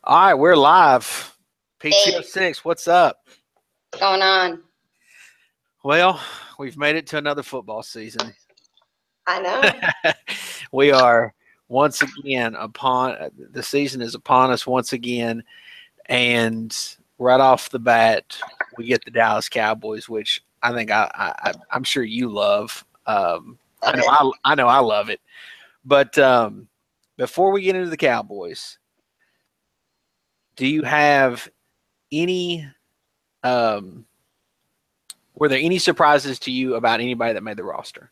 All right, we're live. Hey, Copizzle06, what's up? what's going on? Well, we've made it to another football season. I know. We are once again the season is upon us once again, and right off the bat, we get the Dallas Cowboys, which I think I'm sure you love. Love it. I know I love it. But before we get into the Cowboys, do you have any were there any surprises to you about anybody that made the roster?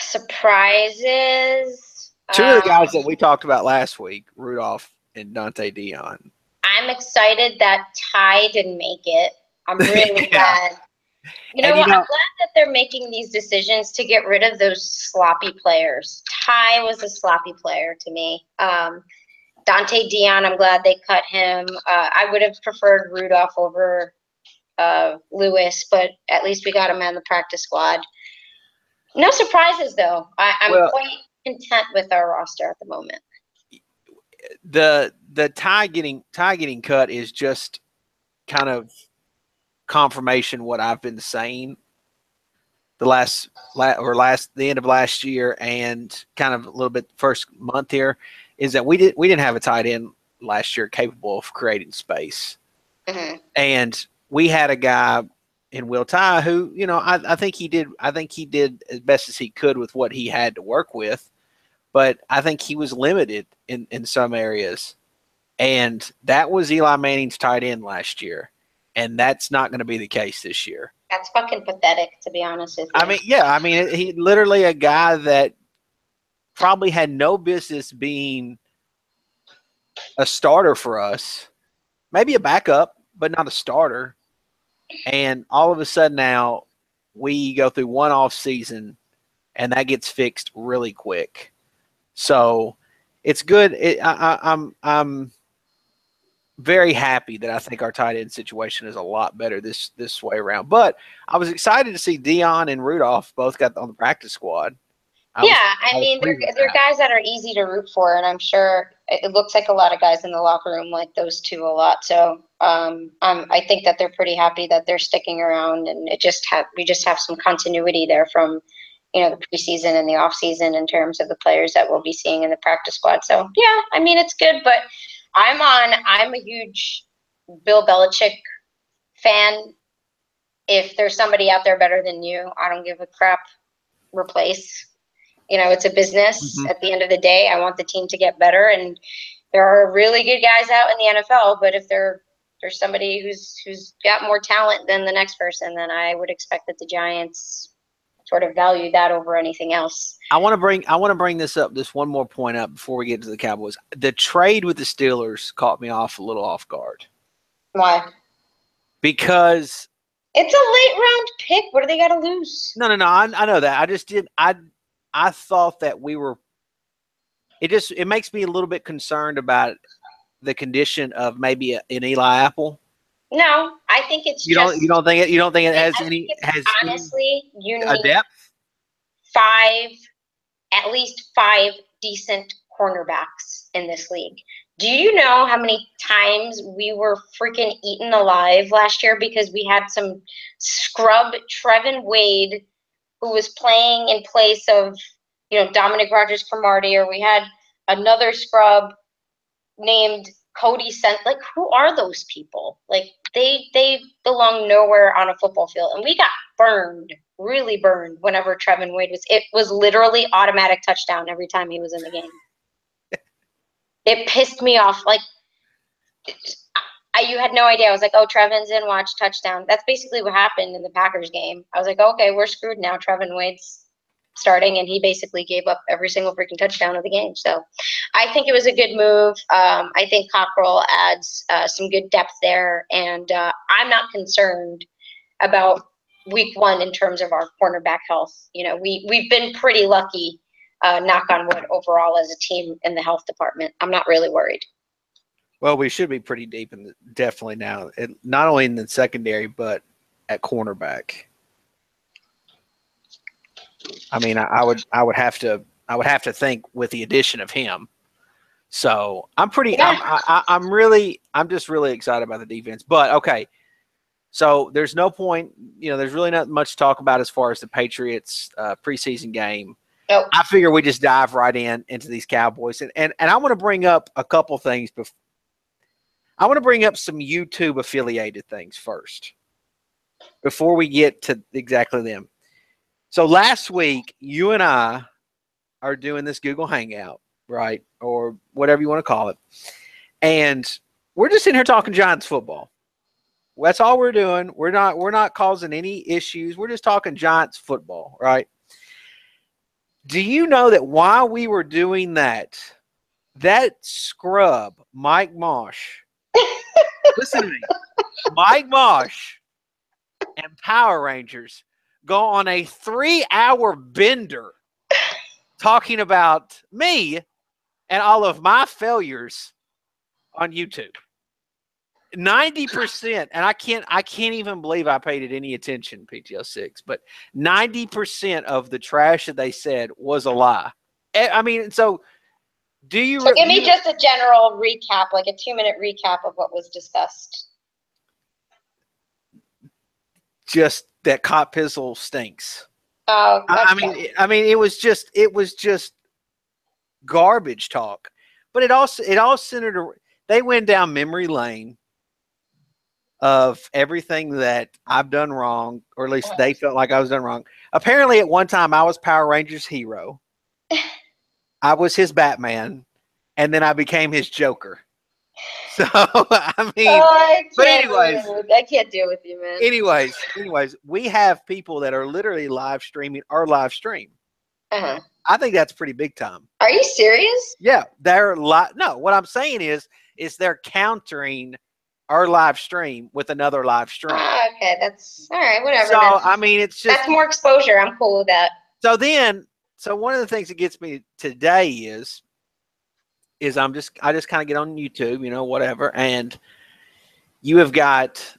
Surprises. Two of the guys that we talked about last week, Rudolph and Dante Dion. I'm excited that Ty didn't make it. I'm really Yeah. glad. You know what? I'm glad that they're making these decisions to get rid of those sloppy players. Ty was a sloppy player to me. Dante Dion, I'm glad they cut him. I would have preferred Rudolph over Lewis, but at least we got him on the practice squad. No surprises, though. I'm quite content with our roster at the moment. The Ty getting cut is just kind of confirmation what I've been saying the end of last year and kind of a little bit first month here is that we didn't have a tight end last year capable of creating space. Mm-hmm. And we had a guy in Will Ty who, I think he did as best as he could with what he had to work with, but I think he was limited in some areas. And that was Eli Manning's tight end last year. And that's not going to be the case this year. That's fucking pathetic, to be honest with you. I mean, he literally a guy that probably had no business being a starter for us, maybe a backup, but not a starter. And all of a sudden now we go through one off season and that gets fixed really quick. So it's good. I'm very happy that I think our tight end situation is a lot better this way around. But I was excited to see Dion and Rudolph both got on the practice squad. I mean, they're guys that are easy to root for, and I'm sure it looks like a lot of guys in the locker room like those two a lot. So I think that they're pretty happy that they're sticking around, and we just have some continuity there from the preseason and the off season in terms of the players that we'll be seeing in the practice squad. So yeah, I mean it's good, but I'm a huge Bill Belichick fan. If there's somebody out there better than you, I don't give a crap. Replace. It's a business. Mm-hmm. At the end of the day, I want the team to get better, and there are really good guys out in the NFL. But if there's somebody who's got more talent than the next person, then I would expect that the Giants sort of value that over anything else. I want to bring this one more point up before we get to the Cowboys. The trade with the Steelers caught me a little off guard. Why? Because it's a late round pick. What do they got to lose? No. I know that. I thought that we were. It makes me a little bit concerned about the condition of maybe an Eli Apple. No, I think it's you don't think it has honestly you need a depth. At least five decent cornerbacks in this league. Do you know how many times we were freaking eaten alive last year because we had some scrub Trevin Wade who was playing in place of, Dominic Rodgers-Cromartie, or we had another scrub named Cody Sent. Like, who are those people? Like, they belong nowhere on a football field. And we got burned, really burned, whenever Trevin Wade was. It was literally automatic touchdown every time he was in the game. It pissed me off. Like, you had no idea. I was like, oh, Trevin's in, watch, touchdown. That's basically what happened in the Packers game. I was like, okay, we're screwed now. Trevin Wade's starting, and he basically gave up every single freaking touchdown of the game. So I think it was a good move. I think Cockrell adds some good depth there, and I'm not concerned about week one in terms of our cornerback health. We've been pretty lucky, knock on wood, overall as a team in the health department. I'm not really worried. Well, we should be pretty deep definitely now, not only in the secondary but at cornerback. I mean, I would have to think with the addition of him So I'm pretty. Yeah. I'm just really excited about the defense. But okay, so there's no point. There's really not much to talk about as far as the Patriots preseason game. Nope. I figure we just dive right into these Cowboys, and I want to bring up a couple things. I want to bring up some YouTube affiliated things first before we get to exactly them. So last week, you and I are doing this Google Hangout, right? Or whatever you want to call it. And we're just in here talking Giants football. That's all we're doing. We're not causing any issues. We're just talking Giants football, right? Do you know that while we were doing that scrub, Mike Mosh, listen to me, Mike Mosh and Power Rangers go on a 3-hour bender talking about me and all of my failures on YouTube. 90%, and I can't even believe I paid it any attention, PTO6, but 90% of the trash that they said was a lie. I mean, so do you? So give me just a general recap, like a 2-minute recap of what was discussed. Just that Copizzle stinks. Oh, okay. I mean, it was just garbage talk, but it all centered. They went down memory lane of everything that I've done wrong, or at least they felt like I was done wrong. Apparently, at one time, I was Power Rangers' hero. I was his Batman, and then I became his Joker. So, I mean, I can't deal with you, man. Anyways, we have people that are literally live streaming our live stream. Uh-huh. I think that's pretty big time. Are you serious? Yeah, they're no. What I'm saying is they're countering our live stream with another live stream. Oh, okay, that's all right. Whatever. So then. I mean, it's just that's more exposure. I'm cool with that. So one of the things that gets me today is I just kind of get on YouTube, whatever, and you have got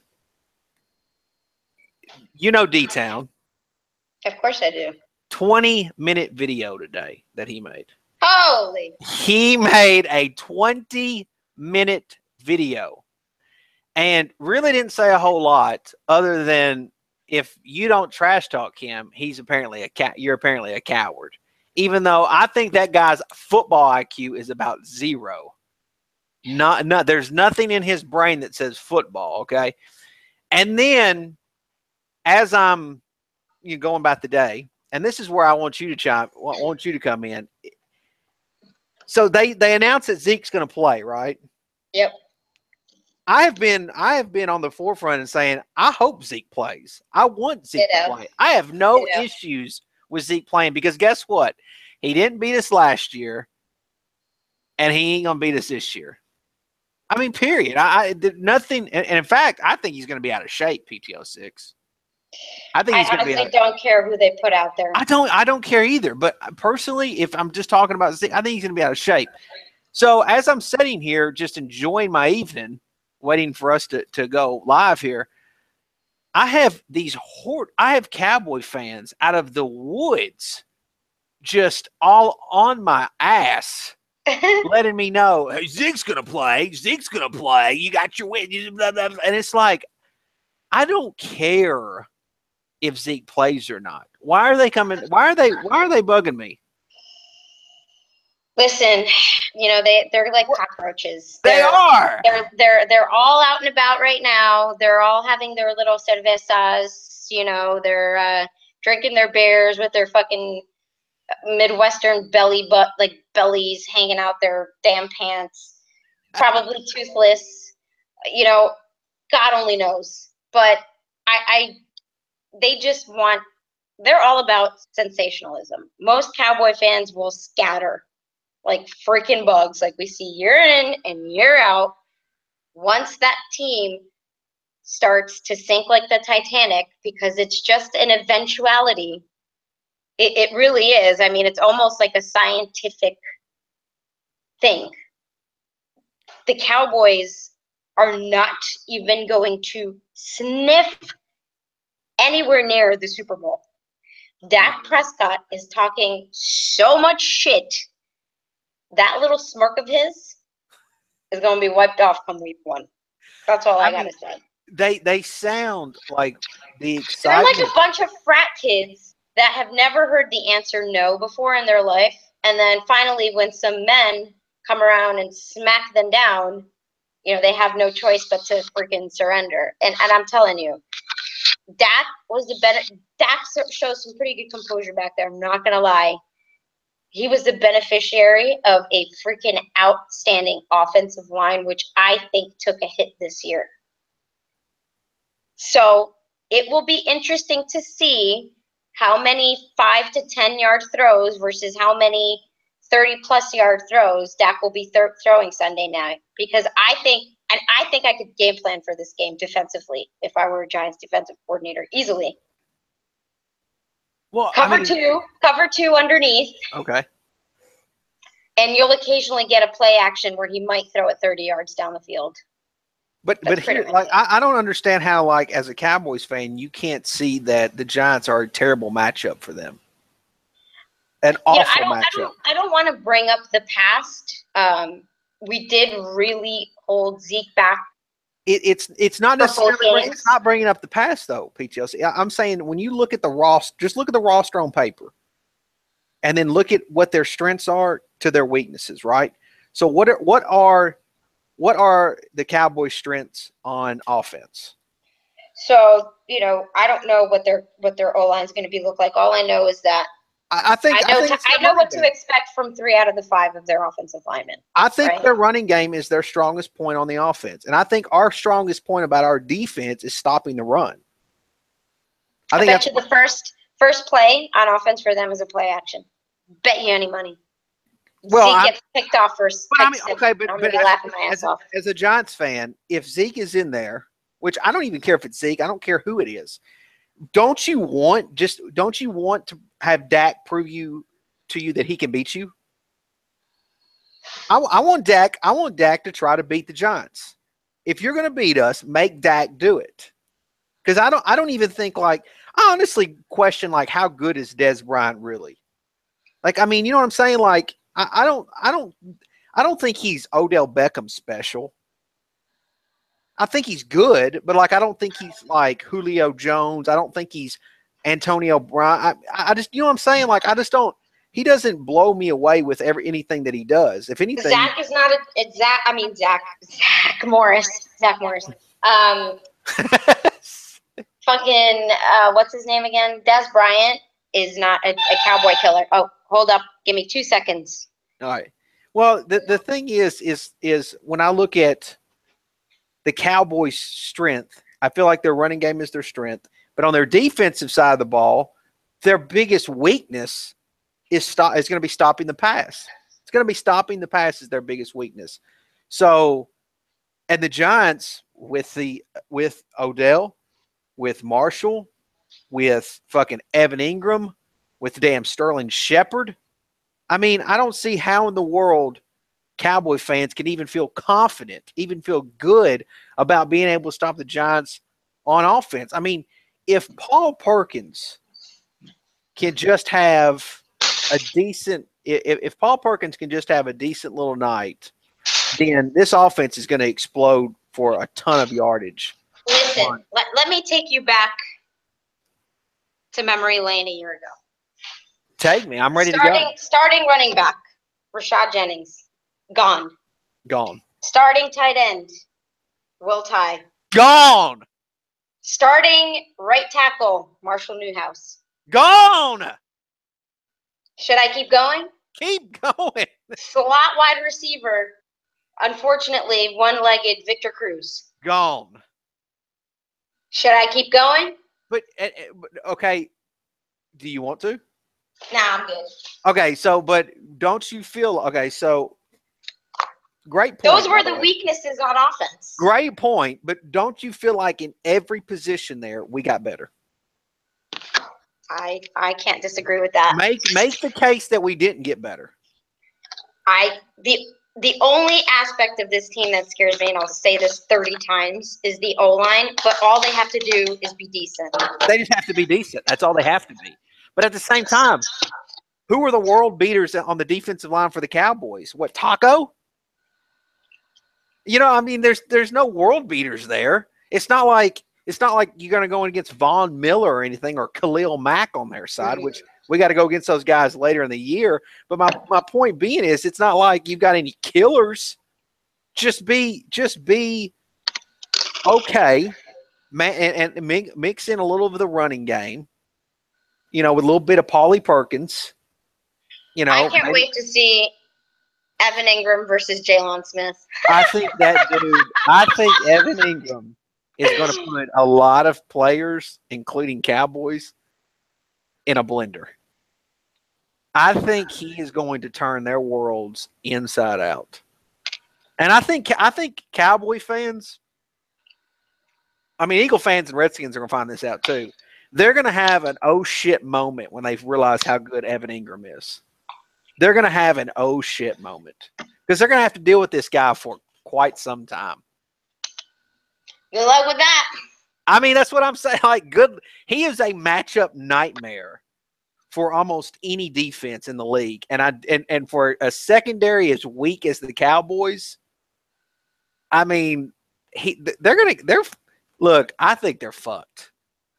D-Town. Of course I do. 20-minute video today that he made. Holy! He made a 20-minute video. And really didn't say a whole lot other than if you don't trash talk him, you're apparently a coward. Even though I think that guy's football IQ is about 0. There's nothing in his brain that says football, okay? And then as I'm going about the day, and this is where I want you to come in. So they announced that Zeke's going to play, right? Yep. I have been on the forefront and saying, I hope Zeke plays. I want Zeke to play. I have no issues with Zeke playing because guess what? He didn't beat us last year, and he ain't going to beat us this year. I mean, period. I did nothing. And in fact, I think he's going to be out of shape, PTO6. I think he's going to be. I honestly don't care who they put out there. I don't care either. But personally, if I'm just talking about Zeke, I think he's going to be out of shape. So as I'm sitting here, just enjoying my evening, waiting for us to go live here, I have Cowboy fans out of the woods just all on my ass letting me know, hey, Zeke's going to play. Zeke's going to play. You got your win. Blah, blah, blah. And it's like, I don't care if Zeke plays or not. Why are they coming? Why are they bugging me? Listen, they're like cockroaches. They are. They're all out and about right now. They're all having their little cervezas. They're drinking their beers with their fucking Midwestern bellies hanging out their damn pants. Probably toothless. God only knows. But they're all about sensationalism. Most Cowboy fans will scatter like freaking bugs, like we see year in and year out. Once that team starts to sink like the Titanic, because it's just an eventuality. It really is. I mean, it's almost like a scientific thing. The Cowboys are not even going to sniff anywhere near the Super Bowl. Dak Prescott is talking so much shit that little smirk of his is going to be wiped off come week 1. That's all I got to say. They sound like the They're excitement. like a bunch of frat kids that have never heard the answer no before in their life. And then finally, when some men come around and smack them down, you know, they have no choice but to freaking surrender. And I'm telling you, Dak was the better. Dak shows some pretty good composure back there. I'm not going to lie. He was the beneficiary of a freaking outstanding offensive line, which I think took a hit this year. So it will be interesting to see how many 5 to 10 yard throws versus how many 30-plus yard throws Dak will be throwing Sunday night. Because I think I could game plan for this game defensively if I were a Giants defensive coordinator easily. Well, cover two underneath. Okay. And you'll occasionally get a play action where he might throw it 30 yards down the field. But here, like, I don't understand how, like, as a Cowboys fan, you can't see that the Giants are a terrible matchup for them. An awful matchup. I don't want to bring up the past. We did really hold Zeke back. It's not necessarily. It's not bringing up the past though, PTLC. I'm saying when you look at the roster, just look at the roster on paper, and then look at what their strengths are to their weaknesses. Right. So what are the Cowboys' strengths on offense? So, you know, I don't know what their O-line is going to look like. All I know is that I know what to expect from 3 out of the 5 of their offensive linemen. I think their running game is their strongest point on the offense. And I think our strongest point about our defense is stopping the run. I bet you the first play on offense for them is a play action. Bet you any money. Well, Zeke gets picked off first. But as a Giants fan, if Zeke is in there, which I don't even care if it's Zeke, I don't care who it is. Don't you want to have Dak prove to you that he can beat you? I want Dak to try to beat the Giants. If you're going to beat us, make Dak do it. Because I don't even think, like, I honestly question, like, how good is Dez Bryant really? Like, I mean, you know what I'm saying? Like, I don't think he's Odell Beckham special. I think he's good, but, like, I don't think he's like Julio Jones. I don't think he's Antonio Brown. I just, you know what I'm saying? Like, I just don't. He doesn't blow me away with anything that he does. If anything, Zach is not Zach Morris. Zach Morris. Fucking what's his name again? Dez Bryant is not a cowboy killer. Oh, hold up. Give me 2 seconds. All right. Well, the thing is when I look at the Cowboys' strength, I feel like their running game is their strength. But on their defensive side of the ball, their biggest weakness is going to be stopping the pass. It's going to be stopping the pass is their biggest weakness. So, and the Giants with Odell, with Marshall, with fucking Evan Ingram, with the damn Sterling Shepard. I mean, I don't see how in the world Cowboy fans can even feel confident, even feel good about being able to stop the Giants on offense. I mean, if Paul Perkins can just have a decent – if Paul Perkins can just have a decent little night, then this offense is going to explode for a ton of yardage. Listen, let me take you back to memory lane a year ago. Take me. I'm ready to go. Starting running back, Rashad Jennings, gone. Gone. Starting tight end, Will Tye. Gone. Starting right tackle, Marshall Newhouse. Gone. Should I keep going? Keep going. Slot wide receiver, unfortunately, one-legged Victor Cruz. Gone. Should I keep going? But okay, do you want to? Nah, I'm good. Okay, so but don't you feel okay? So great point. Those were the weaknesses on offense. Great point, but don't you feel like in every position there we got better? I can't disagree with that. Make the case that we didn't get better. The only aspect of this team that scares me, and I'll say this 30 times, is the O-line, but all they have to do is be decent. They just have to be decent. That's all they have to be. But at the same time, Who are the world beaters on the defensive line for the Cowboys? What, Taco? You know, I mean, there's no world beaters there. It's not like you're going to go against Von Miller or anything, or Khalil Mack on their side, which we got to go against those guys later in the year. But my point being is, it's not like you've got any killers. Just be okay, man, and mix in a little of the running game. You know, with a little bit of Paulie Perkins. You know, I can't wait to see Evan Ingram versus Jalen Smith. I think Evan Ingram is going to put a lot of players, including Cowboys, in a blender. I think he is going to turn their worlds inside out. And I think Cowboy fans, I mean, Eagle fans and Redskins are going to find this out too. They're going to have an oh shit moment when they realize how good Evan Ingram is. They're going to have an oh shit moment because they're going to have to deal with this guy for quite some time. Good luck with that. I mean, that's what I'm saying. Like, good. He is a matchup nightmare for almost any defense in the league, and for a secondary as weak as the Cowboys. I mean, look. I think they're fucked.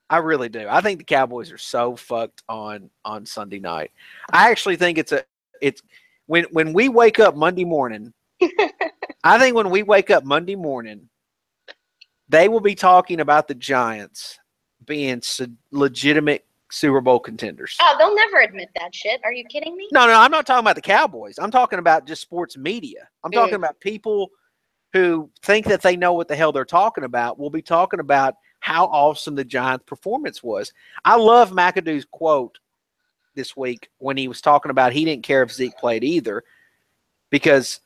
I really do. I think the Cowboys are so fucked on Sunday night. I actually think it's when we wake up Monday morning. I think when we wake up Monday morning, they will be talking about the Giants being legitimate Super Bowl contenders. Oh, they'll never admit that shit. Are you kidding me? No, I'm not talking about the Cowboys. I'm talking about just sports media. I'm talking about people who think that they know what the hell they're talking about. Will be talking about how awesome the Giants' performance was. I love McAdoo's quote this week when he was talking about he didn't care if Zeke played either because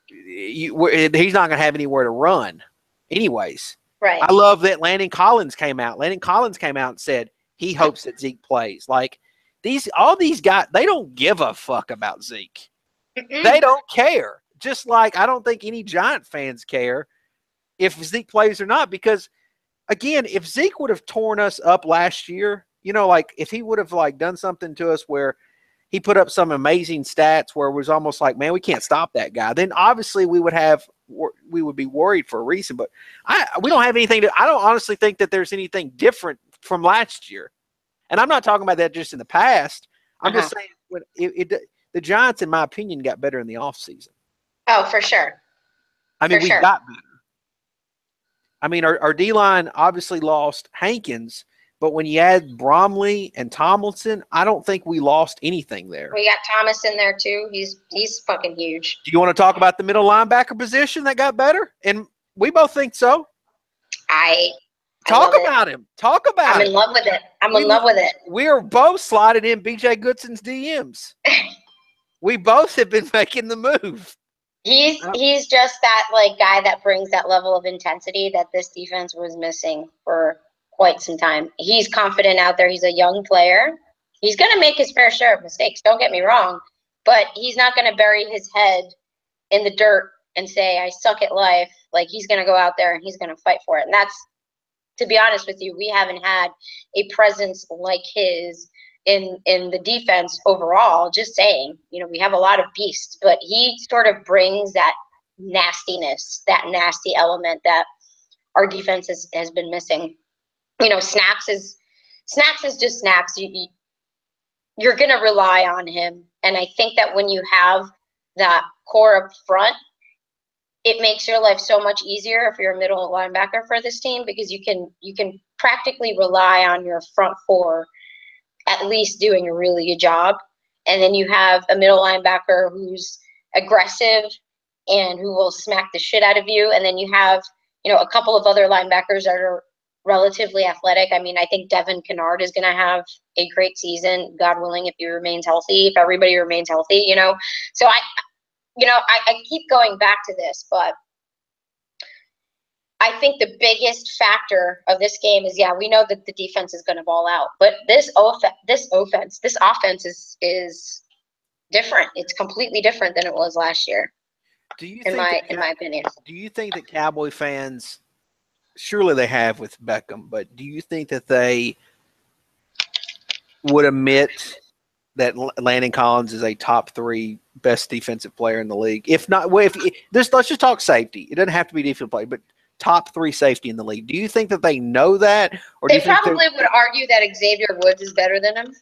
he's not going to have anywhere to run anyways. Right. I love that Landon Collins came out. Landon Collins came out and said he hopes that Zeke plays. Like, all these guys, they don't give a fuck about Zeke. They don't care. Just like I don't think any Giant fans care if Zeke plays or not because, again, if Zeke would have torn us up last year, you know, like if he would have like done something to us where he put up some amazing stats where it was almost like, man, we can't stop that guy, then obviously we would be worried for a reason. But we don't have anything I don't honestly think that there's anything different from last year. And I'm not talking about that just in the past. I'm just saying the Giants, in my opinion, got better in the offseason. Oh, for sure. I mean, we got better. I mean, our D-line obviously lost Hankins, but when you add Bromley and Tomlinson, I don't think we lost anything there. We got Thomas in there too. He's fucking huge. Do you want to talk about the middle linebacker position that got better? And we both think so. Talk about him. Talk about him. I'm in love with it. I'm in love with it. We are both sliding in BJ Goodson's DMs. We both have been making the move. He's just that like guy that brings that level of intensity that this defense was missing for quite some time. He's confident out there. He's a young player. He's going to make his fair share of mistakes. Don't get me wrong, but he's not going to bury his head in the dirt and say, I suck at life. Like, he's going to go out there and he's going to fight for it. And that's, to be honest with you, we haven't had a presence like his in the defense overall. Just saying, you know, we have a lot of beasts, but he sort of brings that nastiness, that nasty element that our defense has been missing. You know, Snaps is just Snaps. You're going to rely on him. And I think that when you have that core up front, it makes your life so much easier if you're a middle linebacker for this team, because you can practically rely on your front four at least doing a really good job. And then you have a middle linebacker who's aggressive and who will smack the shit out of you. And then you have, you know, a couple of other linebackers that are relatively athletic. I mean, I think Devin Kennard is going to have a great season, God willing, if he remains healthy, if everybody remains healthy, you know. So I keep going back to this, but I think the biggest factor of this game is, yeah, we know that the defense is going to ball out, but this offense is different. It's completely different than it was last year. In my opinion. Do you think that Cowboy fans, surely they have with Beckham, but do you think that they would admit that Landon Collins is a top 3 best defensive player in the league. If not, well, let's just talk safety. It doesn't have to be defensive play, but top 3 safety in the league. Do you think that they know that, or do They you think probably would argue that Xavier Woods is better than him.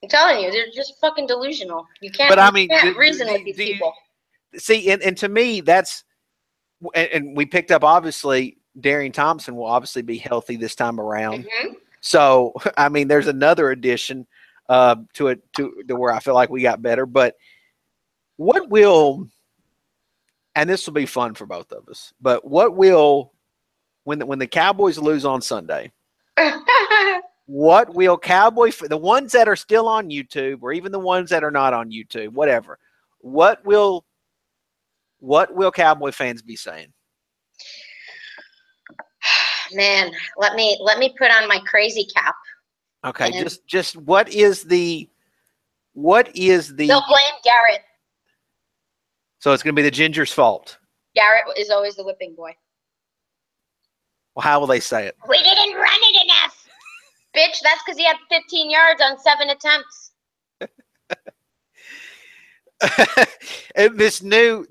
I'm telling you, they're just fucking delusional. You can't. But I mean, you can't reason with these people. See, and to me, that's and we picked up obviously Darian Thompson will obviously be healthy this time around. Mm-hmm. So I mean, there's another addition to where I feel like we got better. But what will, and this will be fun for both of us, but what will, when the Cowboys lose on Sunday, what will the ones that are still on YouTube, or even the ones that are not on YouTube, whatever, what will Cowboy fans be saying? Man, let me put on my crazy cap. Okay, just what is the they'll blame Garrett. So it's going to be the Ginger's fault. Garrett is always the whipping boy. Well, how will they say it? We didn't run it enough. Bitch, that's because he had 15 yards on 7 attempts. And this new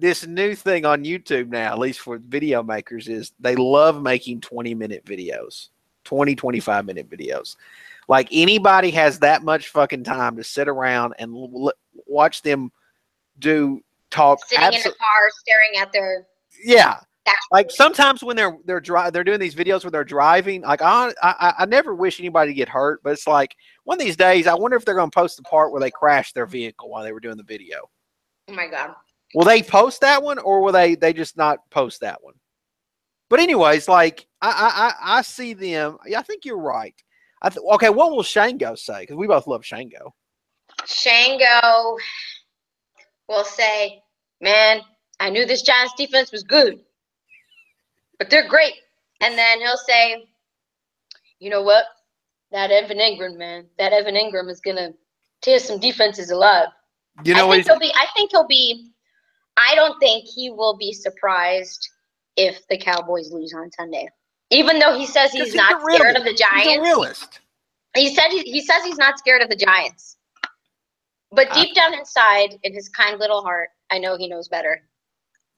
thing on YouTube now, at least for video makers, is they love making 20-minute videos, 25-minute videos. Like anybody has that much fucking time to sit around and watch them talk. Sitting in a car, staring at their Like sometimes when they're doing these videos where they're driving, like I never wish anybody to get hurt, but it's like one of these days I wonder if they're going to post the part where they crashed their vehicle while they were doing the video. Oh my God. Will they post that one, or will they just not post that one? But anyways, like I see them. Yeah, I think you're right. Okay, what will Shango say? Because we both love Shango. Shango will say, "Man, I knew this Giants defense was good, but they're great." And then he'll say, "You know what? That Evan Ingram, man, that Evan Ingram is gonna tear some defenses alive." You know I think he'll be. I don't think he will be surprised if the Cowboys lose on Sunday. Even though he says he's not scared of the Giants. He's a realist. He says he's not scared of the Giants. But deep down inside, in his kind little heart, I know he knows better.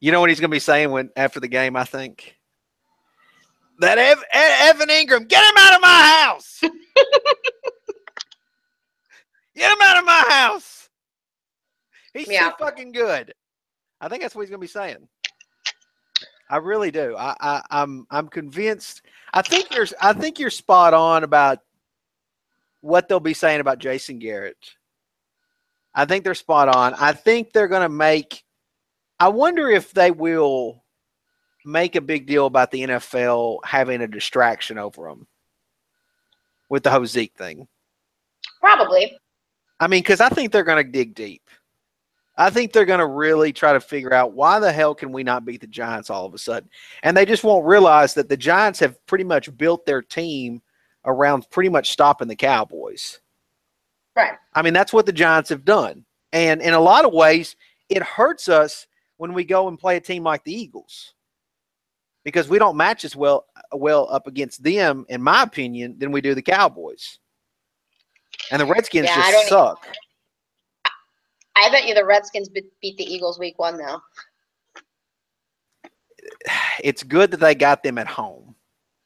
You know what he's going to be saying after the game, I think? That Evan Ingram, get him out of my house! Get him out of my house! He's too fucking good. I think that's what he's going to be saying. I really do. I'm convinced. I think you're spot on about what they'll be saying about Jason Garrett. I think they're spot on. I think they're going to make. I wonder if they will make a big deal about the NFL having a distraction over them with the whole Zeke thing. Probably. I mean, because I think they're going to dig deep. I think they're going to really try to figure out why the hell can we not beat the Giants all of a sudden? And they just won't realize that the Giants have pretty much built their team around pretty much stopping the Cowboys. Right. I mean, that's what the Giants have done. And in a lot of ways, it hurts us when we go and play a team like the Eagles because we don't match as well up against them, in my opinion, than we do the Cowboys. And the Redskins just suck. I bet you the Redskins beat the Eagles week 1, though. It's good that they got them at home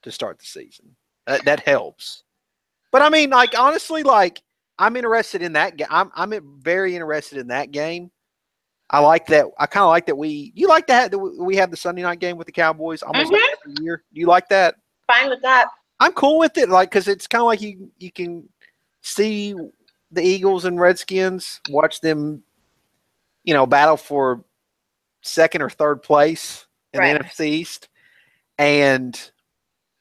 to start the season. That helps. But, I mean, like, honestly, like, I'm interested in that game. I'm very interested in that game. I like that. I kind of like that you like that we have the Sunday night game with the Cowboys almost like every year. Do you like that? Fine with that. I'm cool with it, like, because it's kind of like you can see the Eagles and Redskins, watch them, battle for second or third place in the NFC East. And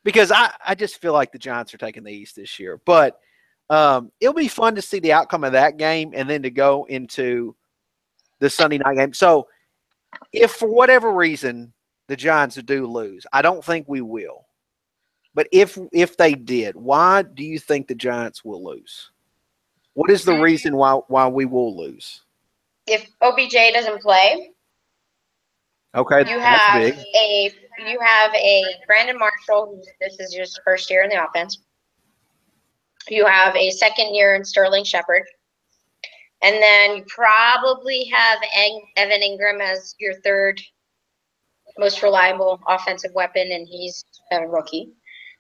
because I just feel like the Giants are taking the East this year. But it'll be fun to see the outcome of that game and then to go into the Sunday night game. So if for whatever reason the Giants do lose, I don't think we will. But if they did, why do you think the Giants will lose? What is the reason why we will lose? If OBJ doesn't play, okay, you have a Brandon Marshall. This is his first year in the offense. You have a second year in Sterling Shepard. And then you probably have Evan Ingram as your third most reliable offensive weapon, and he's a rookie.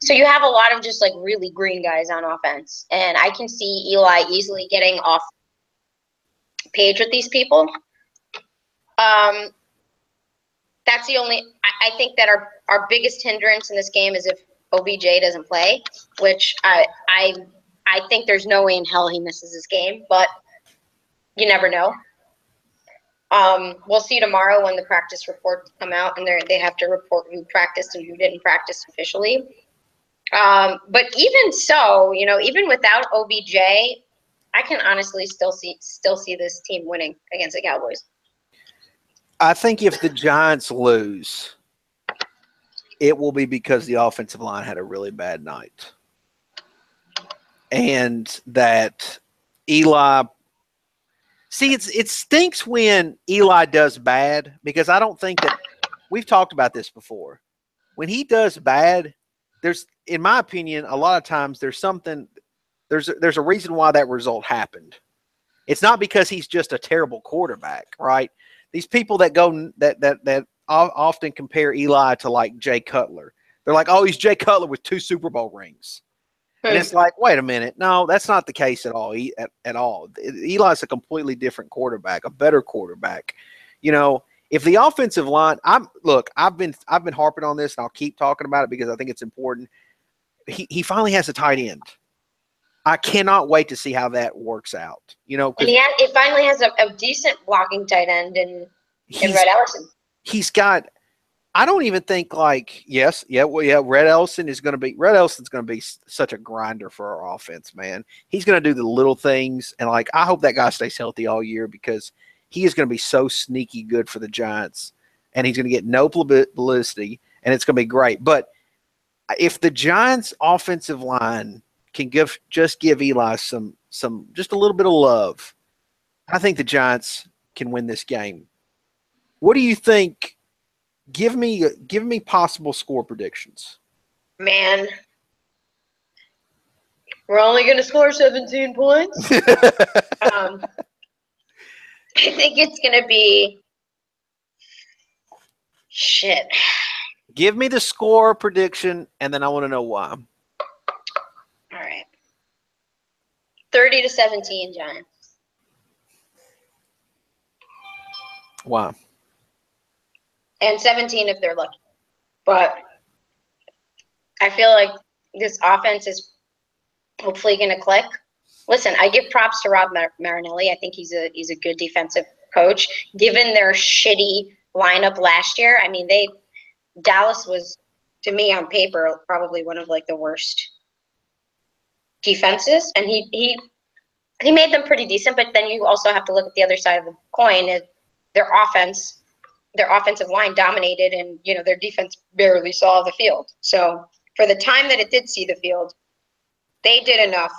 So you have a lot of just like really green guys on offense. And I can see Eli easily getting off page with these people. That's the only – I think that our biggest hindrance in this game is if OBJ doesn't play, which I think there's no way in hell he misses this game, but you never know. We'll see tomorrow when the practice reports come out, and they have to report who practiced and who didn't practice officially. But even so, even without OBJ, I can honestly still see this team winning against the Cowboys. I think if the Giants lose, it will be because the offensive line had a really bad night. And that Eli – see, it stinks when Eli does bad, because I don't think that – we've talked about this before. When he does bad, there's, in my opinion, a lot of times there's a reason why that result happened. It's not because he's just a terrible quarterback, right? These people that often compare Eli to like Jay Cutler. They're like, oh, he's Jay Cutler with 2 Super Bowl rings. And it's like, wait a minute. No, that's not the case at all. At all. Eli's a completely different quarterback, a better quarterback. If the offensive line, I've been harping on this, and I'll keep talking about it because I think it's important. He finally has a tight end. I cannot wait to see how that works out. And it finally has a decent blocking tight end in Red Ellison. He's got. I don't even think Red Ellison's going to be such a grinder for our offense, man. He's going to do the little things, and I hope that guy stays healthy all year, because he is going to be so sneaky good for the Giants, and he's going to get no publicity, and it's going to be great. But if the Giants' offensive line can give Eli some just a little bit of love, I think the Giants can win this game. What do you think? Give me possible score predictions. Man, we're only going to score 17 points. I think it's going to be shit. Give me the score prediction, and then I want to know why. All right. 30-17 Giants. Wow. And 17 if they're lucky. But I feel like this offense is hopefully going to click. Listen, I give props to Rob Marinelli. I think he's a good defensive coach. Given their shitty lineup last year, I mean, Dallas was, to me on paper, probably one of the worst defenses, and he made them pretty decent. But then you also have to look at the other side of the coin. Is their offensive line dominated, and their defense barely saw the field. So for the time that it did see the field, they did enough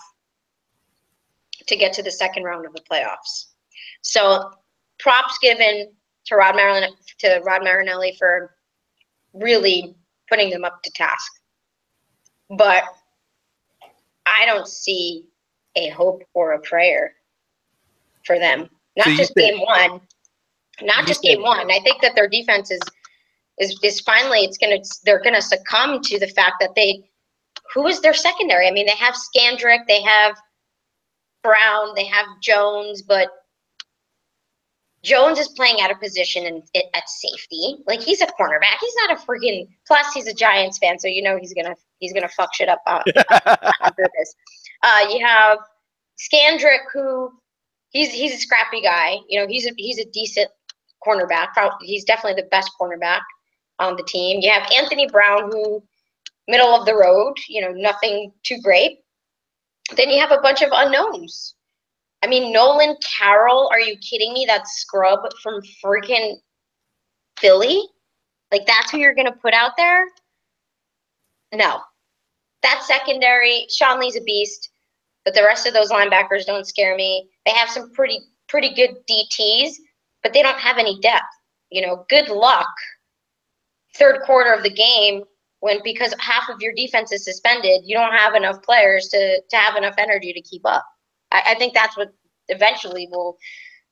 to get to the second round of the playoffs. So props given to Rod Marinelli for really putting them up to task. But I don't see a hope or a prayer for them. Not just game one. I think that their defense is finally they're gonna succumb to the fact that who is their secondary? I mean, they have Scandrick, they have Brown, they have Jones, but Jones is playing out of position at safety. He's a cornerback. He's not a freaking. Plus, he's a Giants fan, so he's gonna fuck shit up on purpose. You have Scandrick, who he's a scrappy guy. He's a decent cornerback. He's definitely the best cornerback on the team. You have Anthony Brown, who middle of the road. Nothing too great. Then you have a bunch of unknowns. I mean, Nolan Carroll, are you kidding me? That scrub from freaking Philly? That's who you're going to put out there? No. That secondary, Sean Lee's a beast, but the rest of those linebackers don't scare me. They have some pretty good DTs, but they don't have any depth. Good luck third quarter of the game because half of your defense is suspended, you don't have enough players to have enough energy to keep up. I think that's what eventually will,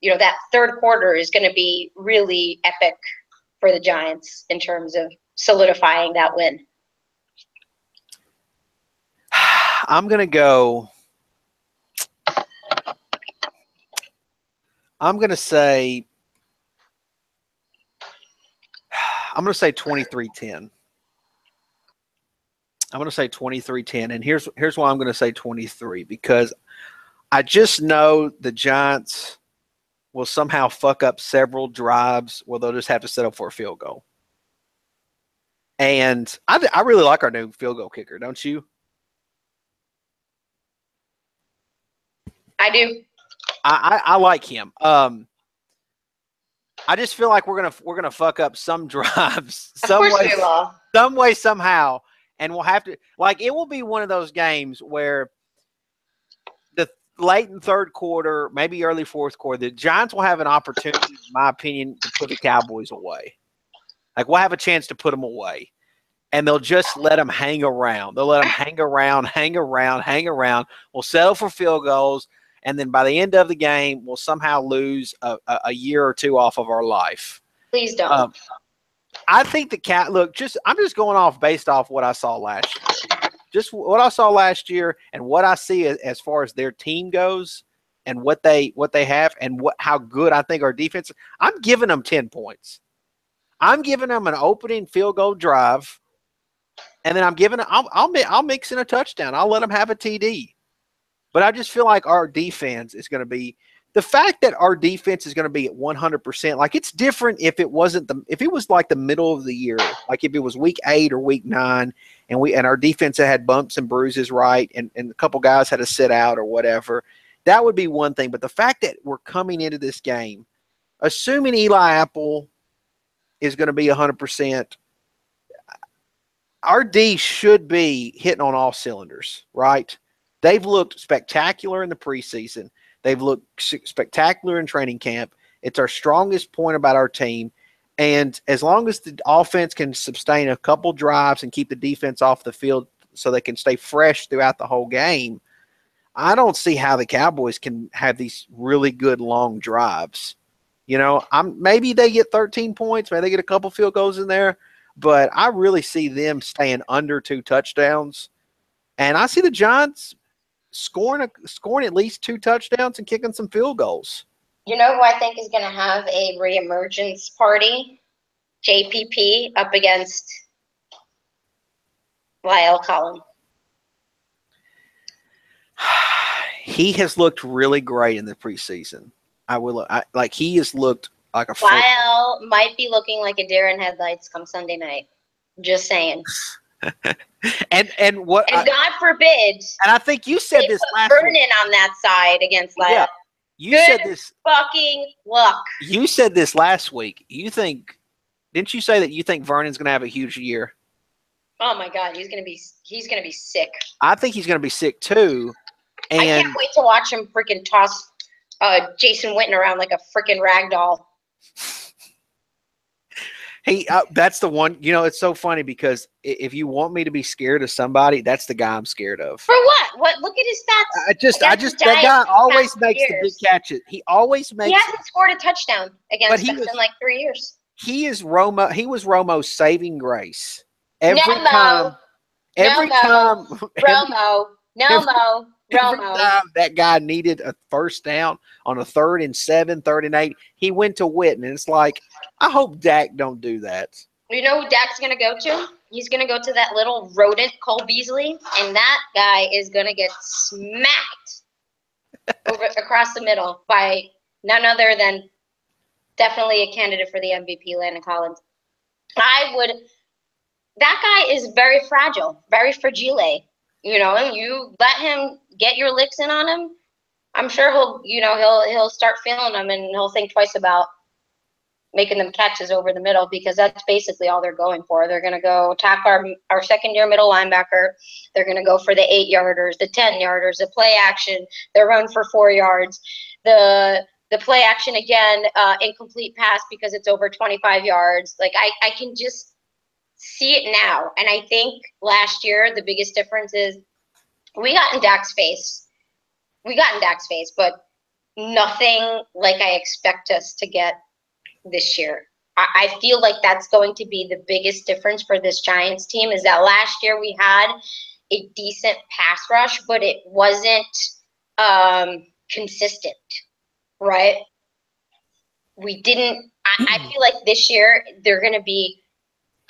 that third quarter is going to be really epic for the Giants in terms of solidifying that win. I'm going to go. I'm going to say 23-10. I'm going to say 23-10. And here's why I'm going to say 23, because I just know the Giants will somehow fuck up several drives where they'll just have to settle for a field goal. And I really like our new field goal kicker, don't you? I do. I like him. I just feel like we're gonna fuck up some drives, some way, somehow, and we'll have to, like, it will be one of those games where the late in third quarter, maybe early fourth quarter, the Giants will have an opportunity, in my opinion, to put the Cowboys away. Like, we'll have a chance to put them away, and they'll just let them hang around. They'll let them hang around. We'll settle for field goals. And then by the end of the game, we'll somehow lose a year or two off of our life. Please don't. I think I'm just going off based off what I saw last year. Just what I saw last year and what I see as far as their team goes and what they have and how good I think our defense. I'm giving them 10 points. I'm giving them an opening field goal drive, and then I'll mix in a touchdown. I'll let them have a TD. But I just feel like our defense is going to be – the fact that our defense is going to be at 100%, like, it's different if it was like the middle of the year, like if it was week 8 or week 9 and our defense had bumps and bruises, right, and a couple guys had to sit out or whatever, that would be one thing. But the fact that we're coming into this game, assuming Eli Apple is going to be 100%, our D should be hitting on all cylinders, right? They've looked spectacular in the preseason. They've looked spectacular in training camp. It's our strongest point about our team. And as long as the offense can sustain a couple drives and keep the defense off the field so they can stay fresh throughout the whole game, I don't see how the Cowboys can have these really good long drives. Maybe they get 13 points, maybe they get a couple field goals in there, but I really see them staying under 2 touchdowns. And I see the Giants scoring at least 2 touchdowns and kicking some field goals. You know who I think is going to have a reemergence party? JPP up against Lyle Collins. He has looked really great in the preseason. He has looked like a Lyle might be looking like a deer in headlights come Sunday night. Just saying. and God forbid. And I think you said this last week. Vernon on that side against Lyle. Yeah, you said this. Fucking luck. You said this last week. Didn't you say that you think Vernon's going to have a huge year? Oh my God, he's gonna be sick. I think he's going to be sick too. And I can't wait to watch him freaking toss Jason Witten around like a freaking rag doll. That's the one. It's so funny because if you want me to be scared of somebody, that's the guy I'm scared of. For what? What? Look at his stats. I just that guy always makes the big catches. He always makes. He hasn't scored a touchdown against us in like 3 years. He was Romo's saving grace. Every time that guy needed a first down on a 3rd and 7, 3rd and 8, he went to Witten, and it's like, I hope Dak don't do that. You know who Dak's going to go to? He's going to go to that little rodent, Cole Beasley, and that guy is going to get smacked across the middle by none other than definitely a candidate for the MVP, Landon Collins. That guy is very fragile, very fragile. You let him get your licks in on him, I'm sure he'll start feeling them, and he'll think twice about making them catches over the middle, because that's basically all they're going for. They're going to go attack our second-year middle linebacker. They're going to go for the 8-yarders, the 10-yarders, the play action, the run for 4 yards, the play action again, incomplete pass because it's over 25 yards. Like, I can just see it now. And I think last year the biggest difference is we got in Dak's face, but nothing like I expect us to get this year. I feel like that's going to be the biggest difference for this Giants team, is that last year we had a decent pass rush, but it wasn't consistent, right? We didn't. I feel like this year they're going to be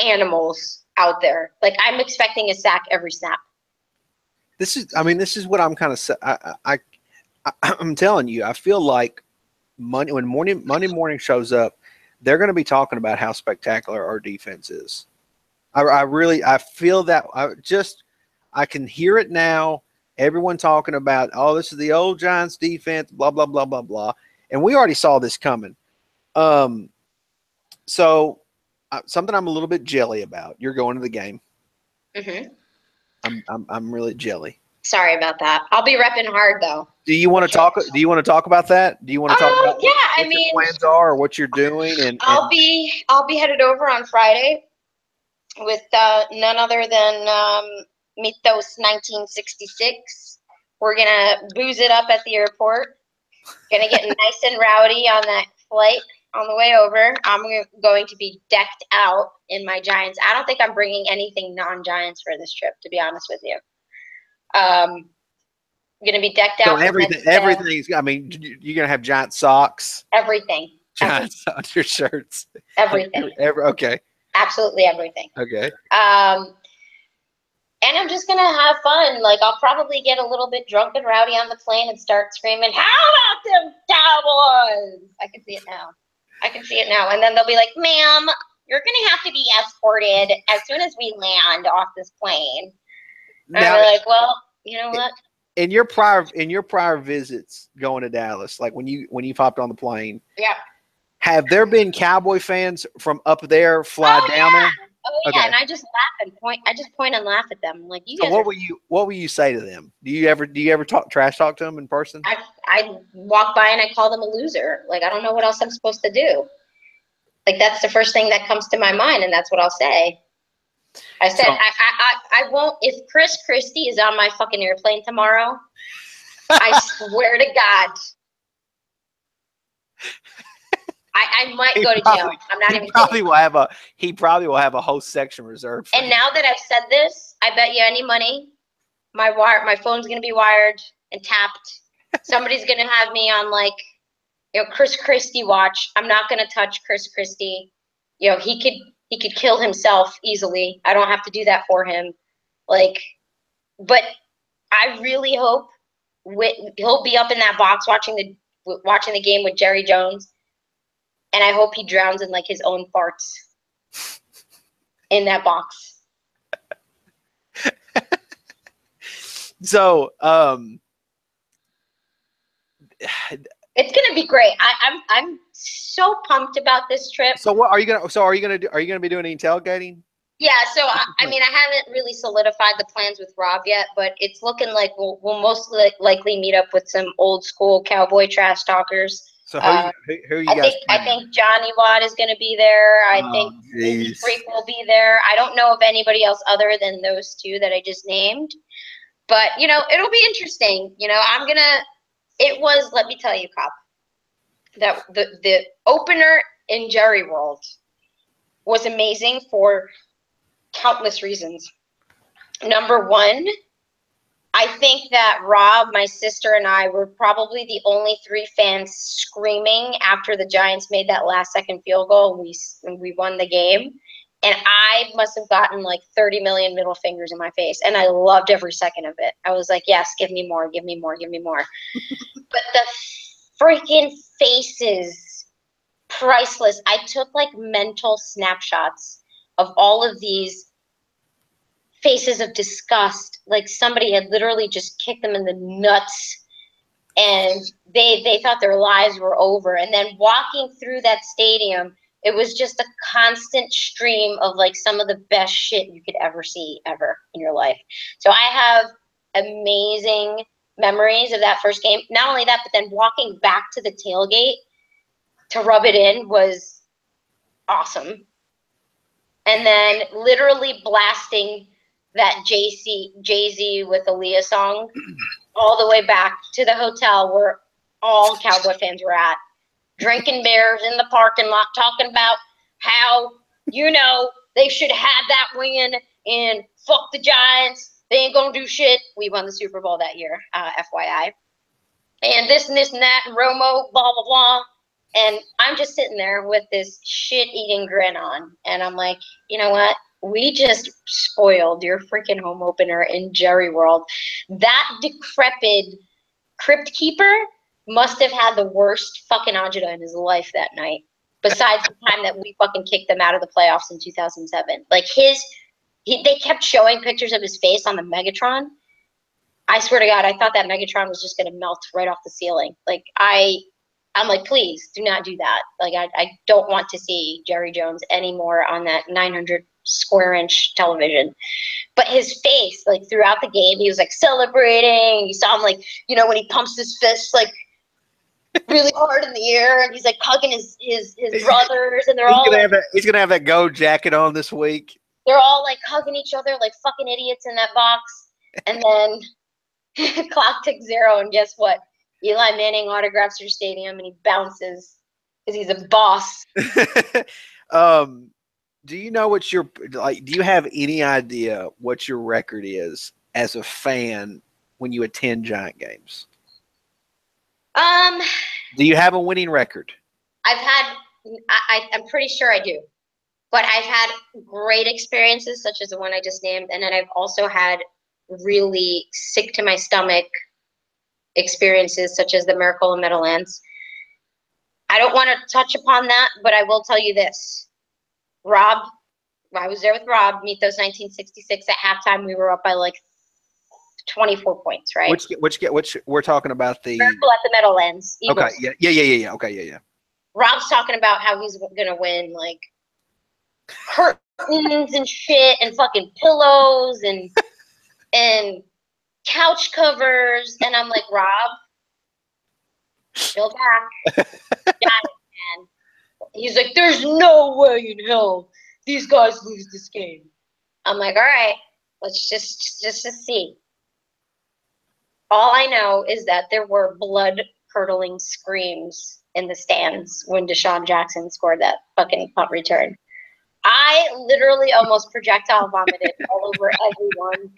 animals out there. Like, I'm expecting a sack every snap. This is what I'm kind of. I'm telling you, I feel like Monday morning shows up, they're going to be talking about how spectacular our defense is. I feel that. I can hear it now. Everyone talking about, oh, this is the old Giants defense, blah blah blah blah blah, and we already saw this coming. So something I'm a little bit jelly about. You're going to the game. Mm-hmm. I'm really jelly. Sorry about that. I'll be repping hard though. Do you want to talk? Do you want to talk about that? Do you want to talk about yeah, what your plans are, or what you're doing? And I'll be headed over on Friday with none other than Mythos 1966. We're gonna booze it up at the airport. Gonna get nice and rowdy on that flight on the way over. I'm going to be decked out in my Giants. I don't think I'm bringing anything non-Giants for this trip, to be honest with you. Going to be decked out. So everything's. I mean, you're going to have Giant socks. Everything. Giant undershirts. Everything. Okay. Absolutely everything. Okay. And I'm just gonna have fun. Like, I'll probably get a little bit drunk and rowdy on the plane and start screaming, "How about them Cowboys?" I can see it now. And then they'll be like, "Ma'am, you're gonna have to be escorted as soon as we land off this plane." And I'll be like, "Well, you know what?" In your prior visits going to Dallas, like when you popped on the plane, yeah, have there been Cowboy fans from up there fly down there? Oh yeah, okay. And I just laugh and point. I just point and laugh at them. Like, you. So what will you say to them? Do you ever trash talk to them in person? I walk by and I call them a loser. Like, I don't know what else I'm supposed to do. Like, that's the first thing that comes to my mind, and that's what I'll say. I said, I won't. If Chris Christie is on my fucking airplane tomorrow, I swear to God, I might go to jail. I'm not even kidding. He probably will have a whole section reserved for And him. now that I've said this, I bet you any money, my phone's gonna be wired and tapped. Somebody's gonna have me on, like, Chris Christie watch. I'm not gonna touch Chris Christie. He could kill himself easily. I don't have to do that for him. Like, but I really hope he'll be up in that box watching the game with Jerry Jones. And I hope he drowns in, like, his own farts in that box. So, it's gonna be great. I'm so pumped about this trip. So what are you gonna do? Are you gonna be doing any tailgating? Yeah. So I haven't really solidified the plans with Rob yet, but it's looking like we'll most likely meet up with some old school Cowboy trash talkers. So who are you guys? I think Johnny Watt is going to be there. I think Lindsey Freak will be there. I don't know of anybody else other than those two that I just named. But, it'll be interesting. Let me tell you, Cop, that the opener in Jerry World was amazing for countless reasons. Number one, I think that Rob, my sister, and I were probably the only three fans screaming after the Giants made that last-second field goal and we won the game. And I must have gotten like 30 million middle fingers in my face. And I loved every second of it. I was like, yes, give me more, give me more, give me more. But the freaking faces, priceless. I took, like, mental snapshots of all of these faces of disgust, like somebody had literally just kicked them in the nuts, and they thought their lives were over. And then walking through that stadium, it was just a constant stream of, like, some of the best shit you could ever see ever in your life. So I have amazing memories of that first game. Not only that, but then walking back to the tailgate to rub it in was awesome. And then literally blasting that Jay-Z with Aaliyah song all the way back to the hotel where all Cowboy fans were at, drinking beers in the parking lot, talking about how, they should have that win and fuck the Giants. They ain't going to do shit. We won the Super Bowl that year, FYI. And this and this and that, and Romo, blah, blah, blah. And I'm just sitting there with this shit-eating grin on. And I'm like, you know what? We just spoiled your freaking home opener in Jerry World. That decrepit crypt keeper must have had the worst fucking agita in his life that night. Besides the time that we fucking kicked them out of the playoffs in 2007. Like they kept showing pictures of his face on the Megatron. I swear to God, I thought that Megatron was just going to melt right off the ceiling. Like, I'm like, please do not do that. Like, I don't want to see Jerry Jones anymore on that 900 square inch television. But his face, like, throughout the game, he was like celebrating. You saw him, like, when he pumps his fists, like, really hard in the air, and he's like hugging his brothers, and he's gonna have that gold jacket on this week. They're all like hugging each other like fucking idiots in that box. And then clock ticks 0, and guess what? Eli Manning autographs your stadium, and he bounces because he's a boss. Do you know what do you have any idea what your record is as a fan when you attend Giant games? Do you have a winning record? I'm pretty sure I do. But I've had great experiences, such as the one I just named, and then I've also had really sick to my stomach experiences, such as the Miracle in Meadowlands. I don't want to touch upon that, but I will tell you this. I was there with Rob, Mythos 1966. At halftime, we were up by like 24 points, right? Which we're talking about the Miracle at the Meadowlands. Eagles. Okay, yeah. Okay, yeah. Rob's talking about how he's gonna win like curtains and shit, and fucking pillows and couch covers, and I'm like, Rob, chill back. Got it, man. He's like, there's no way in hell these guys lose this game. I'm like, all right, let's just see. All I know is that there were blood-curdling screams in the stands when Deshaun Jackson scored that fucking punt return. I literally almost projectile vomited all over everyone.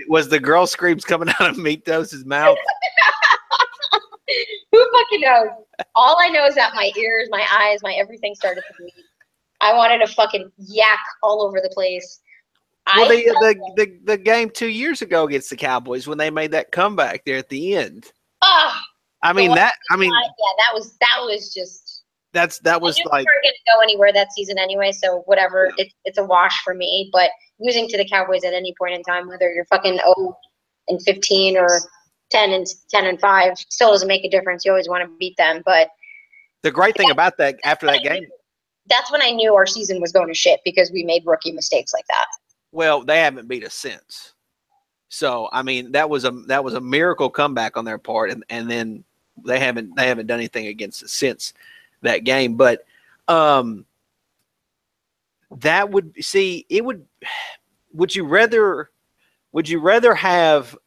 Was the girl screams coming out of Mythos' mouth? Who fucking knows? All I know is that my ears, my eyes, my everything started to bleed. I wanted to fucking yak all over the place. Well, the game 2 years ago against the Cowboys when they made that comeback there at the end. Oh, that was just. That was like. We weren't going to go anywhere that season anyway, so whatever. Yeah. It's a wash for me. But losing to the Cowboys at any point in time, whether you're fucking 0-15 or 10-5, still doesn't make a difference. You always want to beat them. But the great thing about that after that game. That's when I knew our season was going to shit because we made rookie mistakes like that. Well, they haven't beat us since. So I mean, that was a miracle comeback on their part, and then they haven't done anything against us since that game. But that would see it would. Would you rather have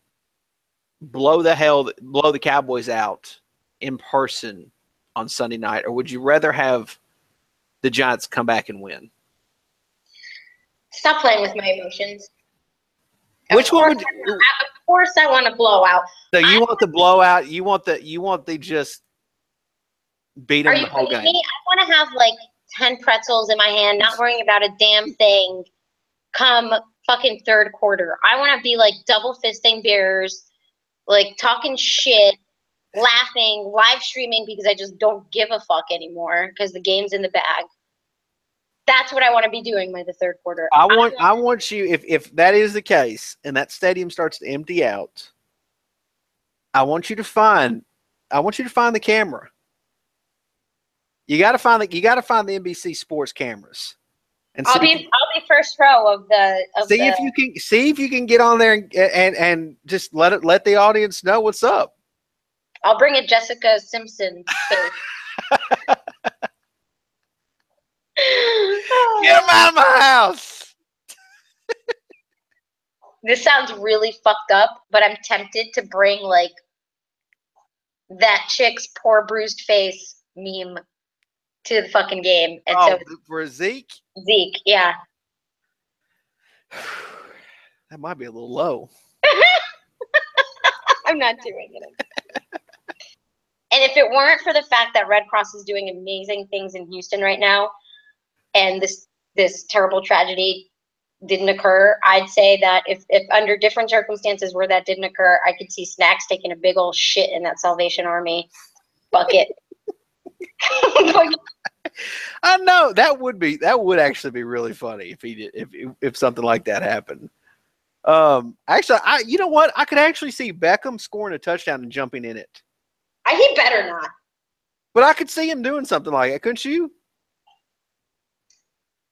blow the Cowboys out in person on Sunday night, or would you rather have the Giants come back and win? Stop playing with my emotions. Which one would? Of course, I want to blow out. So you want the blowout? You want the just beat them the whole game? Me? I want to have like 10 pretzels in my hand, not worrying about a damn thing. Come fucking third quarter, I want to be like double fisting beers, like talking shit, laughing, live streaming because I just don't give a fuck anymore because the game's in the bag. That's what I want to be doing by the third quarter. I want you, if that is the case and that stadium starts to empty out, I want you to find the camera. You got to find the NBC Sports cameras. And I'll be first row of the. If you can get on there and just let the audience know what's up. I'll bring a Jessica Simpson face. Get him out of my house. This sounds really fucked up, but I'm tempted to bring like that chick's poor bruised face meme to the fucking game. And so for Zeke? Zeke, yeah. That might be a little low. I'm not doing it. And if it weren't for the fact that Red Cross is doing amazing things in Houston right now, and this terrible tragedy didn't occur, I'd say that if under different circumstances where that didn't occur, I could see Snacks taking a big old shit in that Salvation Army bucket. I know that would actually be really funny if he did if something like that happened. Actually, you know what? I could actually see Beckham scoring a touchdown and jumping in it. He better not. But I could see him doing something like that, couldn't you?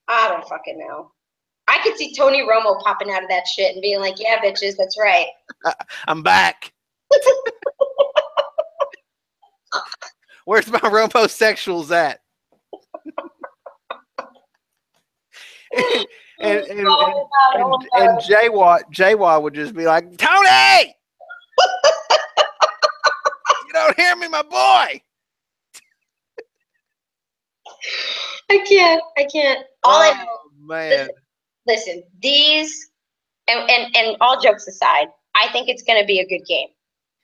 I don't fucking know. I could see Tony Romo popping out of that shit and being like, "Yeah, bitches, that's right. I'm back." Where's my Romosexuals at? and J-Watt would just be like, "Tony, you don't hear me, my boy." I can't. All I know, man. Listen, these and all jokes aside, I think it's going to be a good game.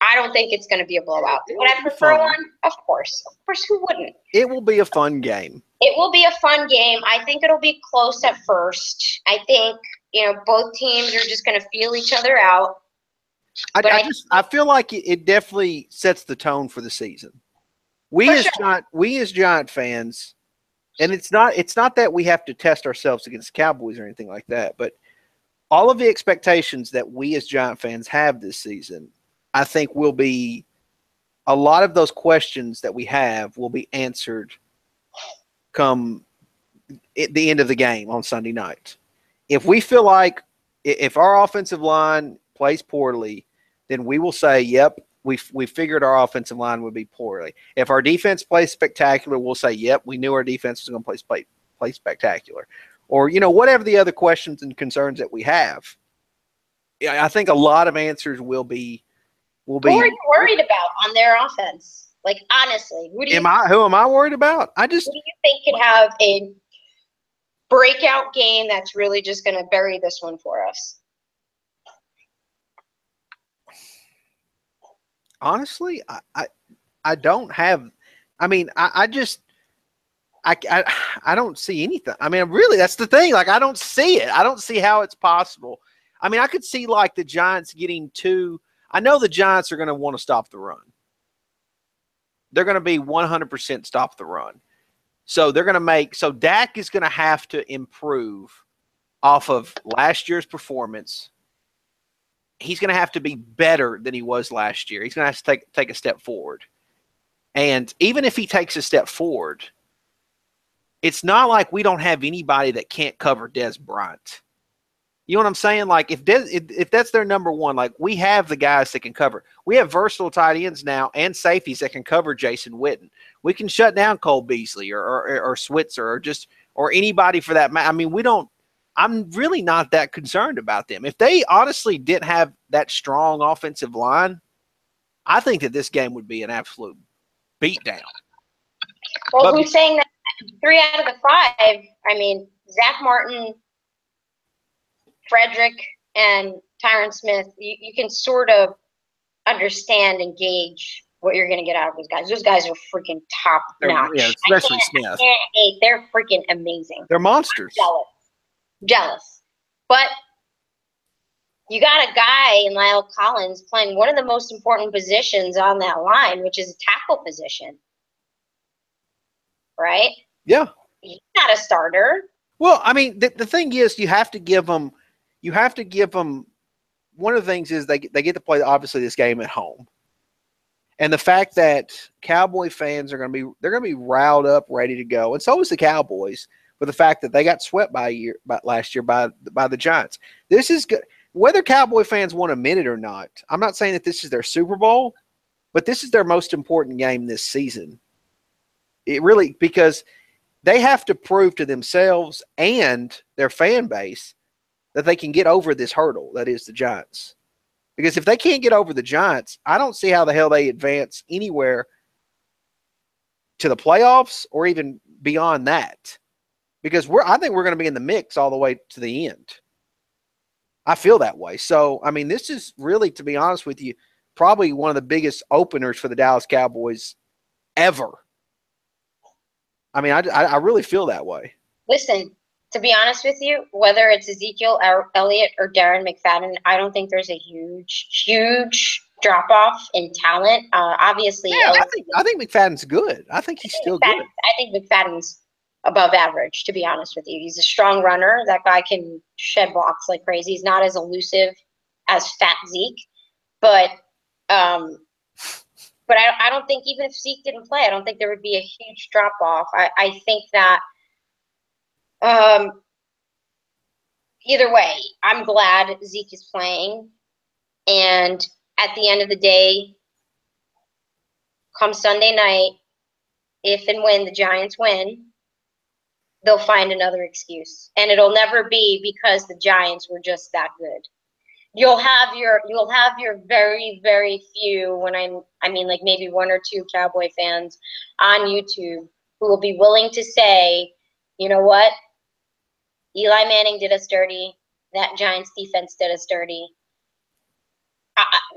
I don't think it's going to be a blowout. Would I prefer one? Of course, who wouldn't? It will be a fun game. It will be a fun game. I think it'll be close at first. I think both teams are just going to feel each other out. I feel like it definitely sets the tone for the season. We as Giant fans. And it's not that we have to test ourselves against Cowboys or anything like that, but all of the expectations that we as Giant fans have this season, I think will be a lot of those questions that we have will be answered come at the end of the game on Sunday night. If we feel like if our offensive line plays poorly, then we will say, "Yep, we figured our offensive line would be poorly." If our defense plays spectacular, we'll say, "Yep, we knew our defense was going to play spectacular." Or, whatever the other questions and concerns that we have. I think a lot of answers will be. Who are you worried about on their offense? Like, honestly, who am I worried about? Who do you think could have a breakout game that's really just going to bury this one for us? Honestly, I don't have. I mean, I don't see anything. I mean, really, that's the thing. Like, I don't see it. I don't see how it's possible. I mean, I could see like the Giants getting two. I know the Giants are going to want to stop the run. They're going to be 100% stop the run. So they're going to so Dak is going to have to improve off of last year's performance. He's going to have to be better than he was last year. He's going to have to take a step forward. And even if he takes a step forward, it's not like we don't have anybody that can't cover Dez Bryant. You know what I'm saying? Like, if that's their number one, like, we have the guys that can cover. We have versatile tight ends now and safeties that can cover Jason Witten. We can shut down Cole Beasley or Switzer or anybody for that. I mean, I'm really not that concerned about them. If they honestly didn't have that strong offensive line, I think that this game would be an absolute beatdown. Well, who's saying that 3 out of the 5? I mean, Zach Martin, Frederick, and Tyron Smith, you can sort of understand and gauge what you're going to get out of those guys. Those guys are freaking top notch. Yeah, especially Smith. They're freaking amazing. They're monsters. Jealous. But you got a guy in Lyle Collins playing one of the most important positions on that line, which is a tackle position. Right? Yeah. He's not a starter. Well, I mean, the thing is, you have to give them. One of the things is they get to play obviously this game at home, and the fact that Cowboy fans are going to be riled up, ready to go, and so is the Cowboys. For the fact that they got swept last year by the Giants, this is good. Whether Cowboy fans want to admit it or not, I'm not saying that this is their Super Bowl, but this is their most important game this season. It really, because they have to prove to themselves and their fan base that they can get over this hurdle that is the Giants. Because if they can't get over the Giants, I don't see how the hell they advance anywhere to the playoffs or even beyond that. Because I think we're going to be in the mix all the way to the end. I feel that way. So, I mean, this is really, to be honest with you, probably one of the biggest openers for the Dallas Cowboys ever. I mean, I really feel that way. Listen, to be honest with you, whether it's Ezekiel Elliott or Darren McFadden, I don't think there's a huge drop off in talent. Obviously, yeah, I think McFadden's good. I think he's still good. I think McFadden's above average, to be honest with you. He's a strong runner. That guy can shed blocks like crazy. He's not as elusive as Fat Zeke, but I don't think, even if Zeke didn't play, I don't think there would be a huge drop off. I think that either way, I'm glad Zeke is playing. And at the end of the day, come Sunday night, if and when the Giants win, they'll find another excuse. And it'll never be because the Giants were just that good. You'll have your very, very few, I mean like maybe one or two Cowboy fans on YouTube who will be willing to say, you know what? Eli Manning did us dirty. That Giants defense did us dirty.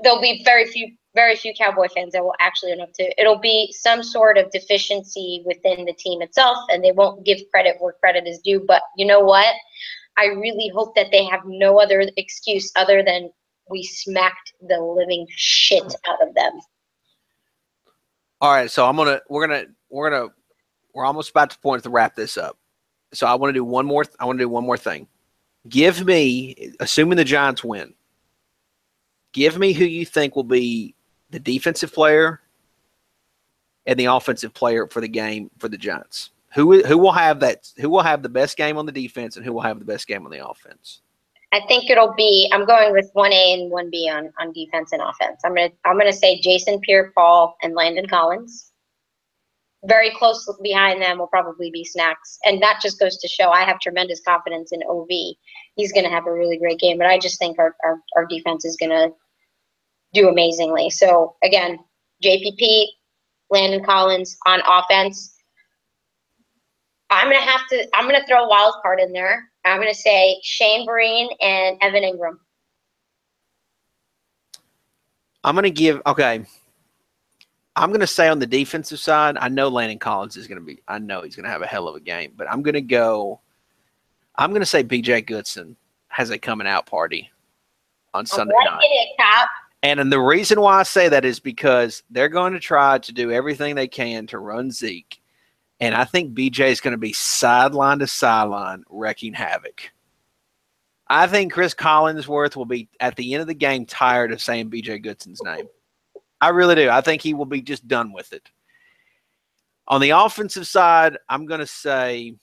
There'll be very few Cowboy fans that will actually own up to it. It'll be some sort of deficiency within the team itself, and they won't give credit where credit is due. But you know what? I really hope that they have no other excuse other than we smacked the living shit out of them. All right, so we're almost about to point to wrap this up. So I want to do one more thing. Give me, assuming the Giants win, give me who you think will be the defensive player and the offensive player for the game for the Giants. Who will have that? Who will have the best game on the defense and who will have the best game on the offense? I think it'll be. I'm going with 1A and 1B on defense and offense. I'm gonna say Jason Pierre-Paul and Landon Collins. Very close behind them will probably be Snacks, and that just goes to show I have tremendous confidence in OV. He's gonna have a really great game, but I just think our defense is gonna do amazingly. So again, JPP, Landon Collins on offense. I'm gonna throw a wild card in there. I'm gonna say Shane Vereen and Evan Ingram. I'm gonna say on the defensive side, I know Landon Collins is I know he's gonna have a hell of a game, but I'm gonna say BJ Goodson has a coming out party on Sunday night. And the reason why I say that is because they're going to try to do everything they can to run Zeke. And I think BJ is going to be sideline to sideline wrecking havoc. I think Chris Collinsworth will be, at the end of the game, tired of saying BJ Goodson's name. I really do. I think he will be just done with it. On the offensive side, I'm going to say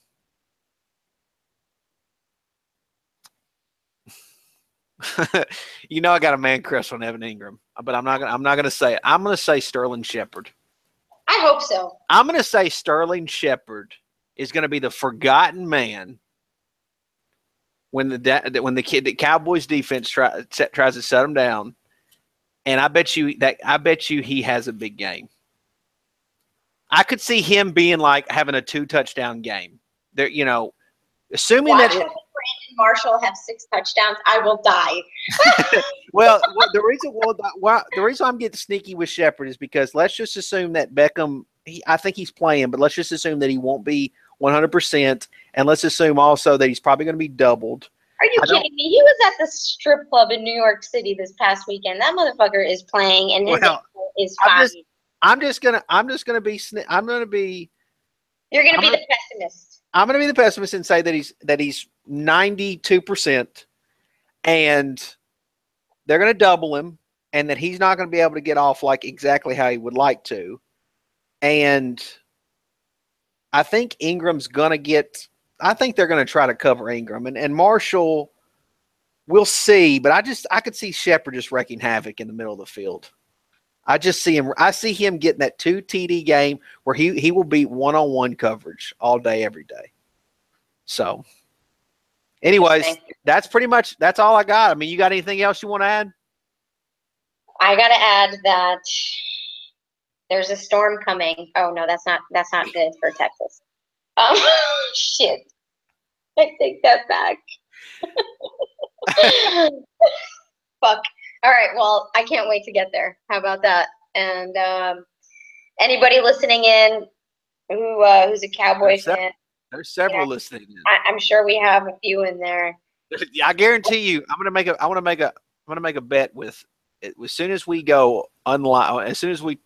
you know I got a man crush on Evan Ingram, but I'm not going to say it. I'm going to say Sterling Shepard. I hope so. I'm going to say Sterling Shepard is going to be the forgotten man when the Cowboys defense tries to shut him down, and I bet you he has a big game. I could see him being like having a 2-touchdown game. There, assuming that Brandon Marshall have 6 touchdowns, I will die. Well, the reason I'm getting sneaky with Shepard is because let's just assume that Beckham. I think he's playing, but let's just assume that he won't be 100%, and let's assume also that he's probably going to be doubled. Are you kidding me? He was at the strip club in New York City this past weekend. That motherfucker is playing, and his is fine. I'm gonna be. You're gonna be the pessimist. I'm gonna be the pessimist and say that he's 92%, and they're gonna double him, and that he's not gonna be able to get off like exactly how he would like to, and I think Ingram's gonna get. I think they're going to try to cover Ingram and Marshall. We'll see, but I could see Shepard just wrecking havoc in the middle of the field. I see him getting that 2 TD game where he will beat one-on-one coverage all day, every day. So, anyways, that's all I got. I mean, you got anything else you want to add? I gotta add that there's a storm coming. Oh no, that's not good for Texas. Shit. I take that back. Fuck. All right. Well, I can't wait to get there. How about that? And anybody listening in who's a Cowboys fan, there's several listening in. I'm sure we have a few in there. I guarantee you, I want to make a bet with it. As soon as we go online, as soon as we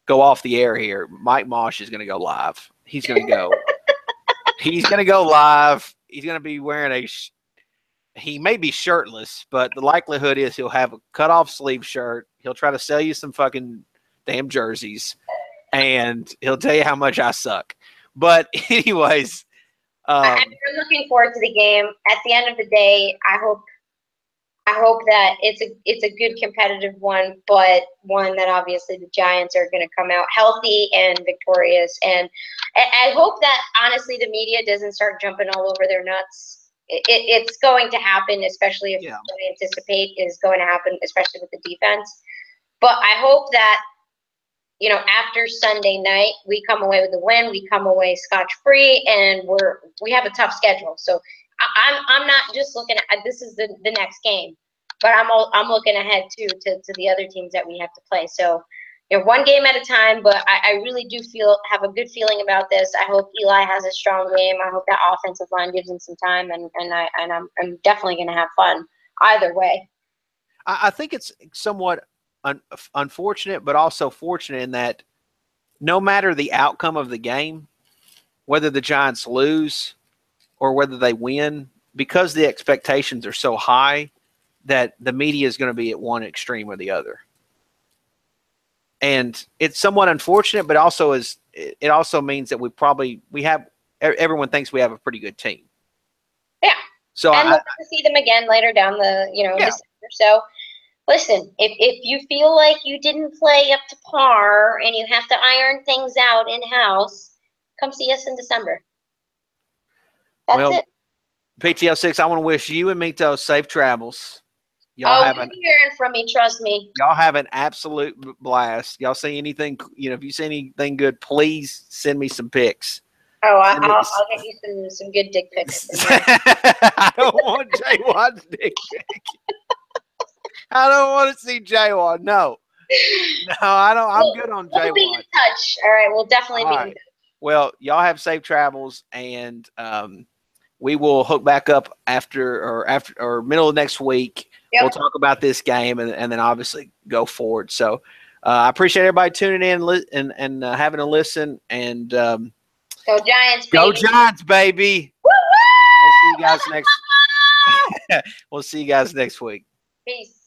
go off the air here, Mike Mosh is going to go live. He's going to go. He's going to go live. He's going to be wearing he may be shirtless, but the likelihood is he'll have a cut-off sleeve shirt. He'll try to sell you some fucking damn jerseys, and he'll tell you how much I suck. But anyways, I'm looking forward to the game. At the end of the day, I hope that it's a good competitive one, but one that obviously the Giants are going to come out healthy and victorious. And I hope that honestly the media doesn't start jumping all over their nuts. It's going to happen, especially if what I anticipate is going to happen, especially with the defense. But I hope that, you know, after Sunday night, we come away with a win, we come away scotch-free, and we have a tough schedule. So I'm not just looking at this is the next game, but I'm looking ahead too to the other teams that we have to play. So, you know, one game at a time. But I really do have a good feeling about this. I hope Eli has a strong game. I hope that offensive line gives him some time, and I'm definitely going to have fun either way. I think it's somewhat unfortunate, but also fortunate in that no matter the outcome of the game, whether the Giants lose or whether they win, because the expectations are so high that the media is going to be at one extreme or the other. And it's somewhat unfortunate, but it also means that everyone thinks we have a pretty good team. Yeah. So and we'll see them again later down the December. So listen, if you feel like you didn't play up to par and you have to iron things out in house, come see us in December. That's it. PTL06, I want to wish you and Mito safe travels. You'll be hearing from me, trust me. Y'all have an absolute blast. Y'all see anything, if you see anything good, please send me some pics. Oh, I'll get you some good dick pics. I don't want J-Wad's dick pic. I don't want to see J-Wad. No, I don't. I'm good on J-Wad. We'll be in touch. All right, we'll definitely be in touch. Well, y'all have safe travels, and we will hook back up after middle of next week. Yep. We'll talk about this game and then obviously go forward. So I appreciate everybody tuning in and having a listen. And go Giants, baby. Go Giants, baby. Woo-woo! We'll see you guys next week. Peace.